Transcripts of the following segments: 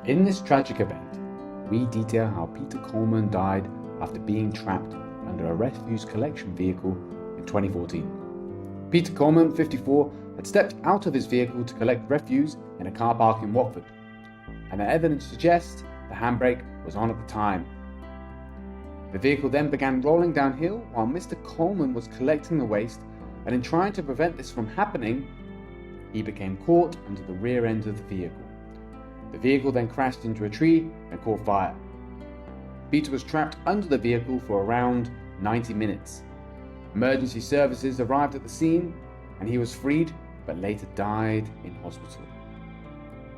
In this tragic event, we detail how Peter Coleman died after being trapped under a refuse collection vehicle in 2014. Peter Coleman, 54, had stepped out of his vehicle to collect refuse in a car park in Watford, and the evidence suggests the handbrake was on at the time. The vehicle then began rolling downhill while Mr. Coleman was collecting the waste, and in trying to prevent this from happening, he became caught under the rear end of the vehicle. The vehicle then crashed into a tree and caught fire. Peter was trapped under the vehicle for around 90 minutes. Emergency services arrived at the scene and he was freed, but later died in hospital.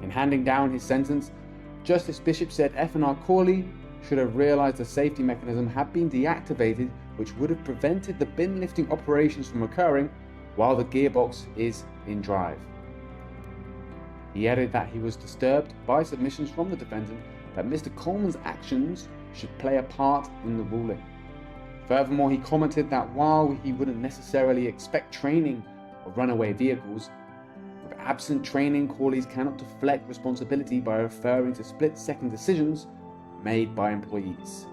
In handing down his sentence, Justice Bishop said F&R Cawley should have realised the safety mechanism had been deactivated, which would have prevented the bin lifting operations from occurring while the gearbox is in drive. He added that he was disturbed by submissions from the defendant that Mr. Coleman's actions should play a part in the ruling. Furthermore, he commented that while he wouldn't necessarily expect training of runaway vehicles, with absent training, Cawleys cannot deflect responsibility by referring to split-second decisions made by employees.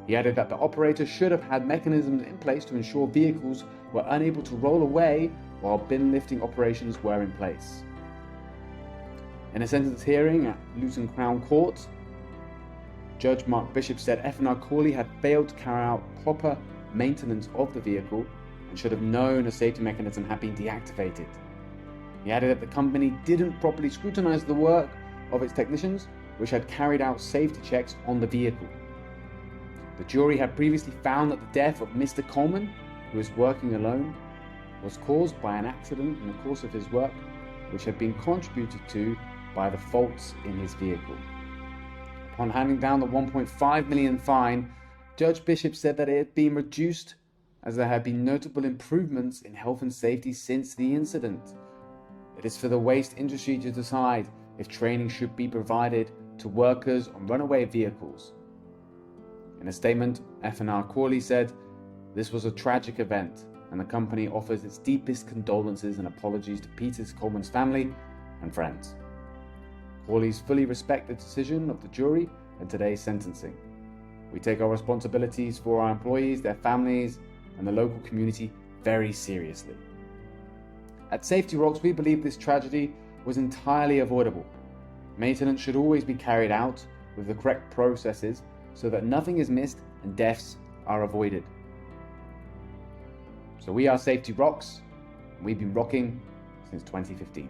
He added that the operator should have had mechanisms in place to ensure vehicles were unable to roll away while bin lifting operations were in place. In a sentence hearing at Luton Crown Court, Judge Mark Bishop said F&R Cawley had failed to carry out proper maintenance of the vehicle and should have known a safety mechanism had been deactivated. He added that the company didn't properly scrutinise the work of its technicians, which had carried out safety checks on the vehicle. The jury had previously found that the death of Mr. Coleman, who was working alone, was caused by an accident in the course of his work, which had been contributed to by the faults in his vehicle. Upon handing down the £1.5 million fine, Judge Bishop said that it had been reduced as there had been notable improvements in health and safety since the incident. It is for the waste industry to decide if training should be provided to workers on runaway vehicles. In a statement, F&R Cawley said, "This was a tragic event, and the company offers its deepest condolences and apologies to Peter Coleman's family and friends. Cawleys fully respect the decision of the jury and today's sentencing. We take our responsibilities for our employees, their families, and the local community very seriously. At Safety Rocks, we believe this tragedy was entirely avoidable. Maintenance should always be carried out with the correct processes so that nothing is missed and deaths are avoided. So we are Safety Rocks, and we've been rocking since 2015.